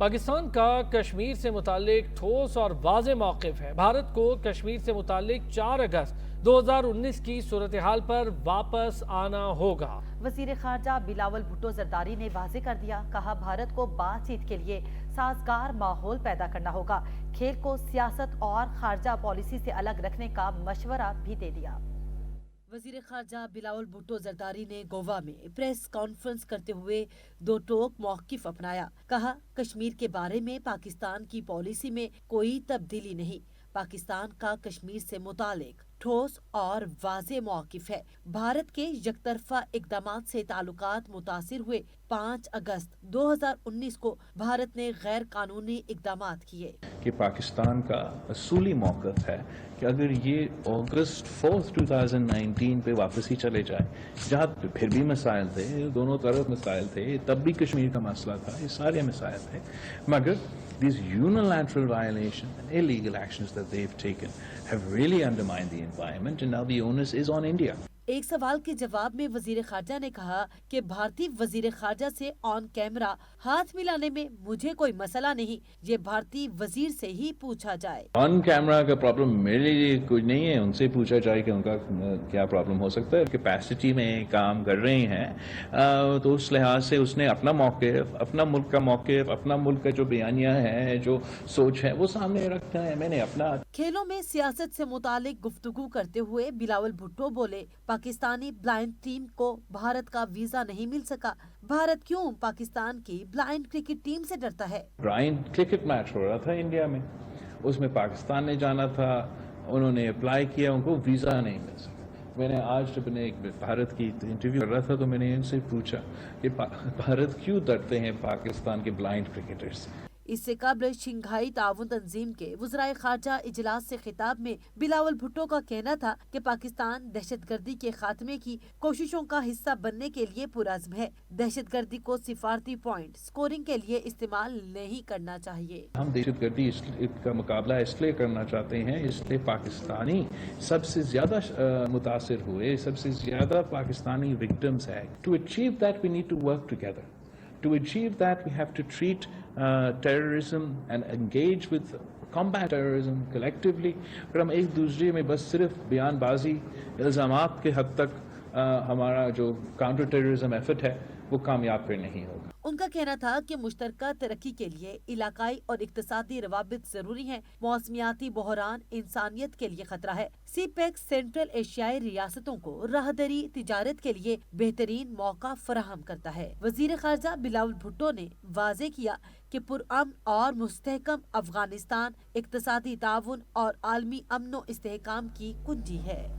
پاکستان کا کشمیر سے متعلق ٹھوس اور واضح موقف ہے۔ بھارت کو کشمیر سے متعلق 4 اگست 2019 کی صورتحال پر واپس آنا ہوگا۔ وزیر خارجہ بلاول بھٹو زرداری نے واضح کر دیا، کہا بھارت کو بات چیت کے لیے سازگار ماحول پیدا کرنا ہوگا۔ کھیل کو سیاست اور خارجہ پالیسی سے الگ رکھنے کا مشورہ بھی دے دیا۔ وزیر خارجہ بلاول بھٹو زرداری نے گوا میں پریس کانفرنس کرتے ہوئے دو ٹوک موقف اپنایا۔ کہا کشمیر کے بارے میں پاکستان کی پالیسی میں کوئی تبدیلی نہیں۔ پاکستان کا کشمیر سے متعلق ٹھوس اور واضح موقف ہے۔ بھارت کے یک طرفہ اقدامات سے تعلقات متاثر ہوئے۔ 5 اگست 2019 کو بھارت نے غیر قانونی اقدامات کیے۔ کہ پاکستان کا اصولی موقف ہے کہ اگر یہ اگست 4 2019 پہ واپس ہی چلے جائے، جہاں پھر بھی مسائل تھے، دونوں طرف مسائل تھے، تب بھی کشمیر کا مسئلہ تھا، یہ سارے مسائل تھے، مگر these unilateral violations and illegal actions that they've taken have really undermined the environment, and now the onus is on India. ایک سوال کے جواب میں وزیر خارجہ نے کہا کہ بھارتی وزیر خارجہ سے آن کیمرہ ہاتھ ملانے میں مجھے کوئی مسئلہ نہیں، یہ بھارتی وزیر سے ہی پوچھا جائے۔ آن کیمرہ کا پرابلم میرے لیے کوئی نہیں ہے، ان سے پوچھا جائے کہ ان کا کیا پرابلم ہو سکتا ہے۔ کیپیسٹی میں کام کر رہے ہیں تو اس لحاظ سے اس نے اپنا موقف، اپنا ملک کا موقف، اپنا ملک کا جو بیانیہ ہے، جو سوچ ہے، وہ سامنے رکھنا ہے۔ میں نے اپنا کھیلوں میں سیاست سے متعلق گفتگو کرتے ہوئے بلاول بھٹو بولے، پاکستانی بلائنڈ ٹیم کو بھارت کا ویزا نہیں مل سکا۔ بھارت کیوں پاکستان کی بلائنڈ کرکٹ ٹیم سے ڈرتا ہے؟ بلائنڈ کرکٹ میچ ہو رہا تھا انڈیا میں، اس میں پاکستان نے جانا تھا، انہوں نے اپلائی کیا، ان کو ویزا نہیں مل سکا۔ میں نے آج جب میں بھارت کی انٹرویو کر رہا تھا تو میں نے ان سے پوچھا کہ بھارت کیوں ڈرتے ہیں پاکستان کے بلائنڈ کرکٹر سے۔ اس سے قبل شنگھائی تعاون تنظیم کے وزرائے خارجہ اجلاس سے خطاب میں بلاول بھٹو کا کہنا تھا کہ پاکستان دہشت گردی کے خاتمے کی کوششوں کا حصہ بننے کے لیے پرعزم ہے۔ دہشت گردی کو سفارتی پوائنٹ سکورنگ کے لیے استعمال نہیں کرنا چاہیے۔ ہم دہشت گردی کا مقابلہ اس لیے کرنا چاہتے ہیں، اس لیے پاکستانی سب سے زیادہ متاثر ہوئے، سب سے زیادہ پاکستانی وکٹمز ہیں۔ To achieve that we need to work together. To achieve that we have to treat terrorism and engage with combat terrorism collectively. اگر ہم ایک دوسرے میں بس صرف بیان بازی، الزامات کے حد تک ہمارا جو کاؤنٹر ٹیررزم ایفرٹ ہے وہ کامیاب پھر نہیں ہوگا۔ ان کا کہنا تھا کہ مشترکہ ترقی کے لیے علاقائی اور اقتصادی روابط ضروری ہیں۔ موسمیاتی بحران انسانیت کے لیے خطرہ ہے۔ سی پیک سینٹرل ایشیائی ریاستوں کو راہداری تجارت کے لیے بہترین موقع فراہم کرتا ہے۔ وزیر خارجہ بلاول بھٹو نے واضح کیا کہ پرامن اور مستحکم افغانستان اقتصادی تعاون اور عالمی امن و استحکام کی کنجی ہے۔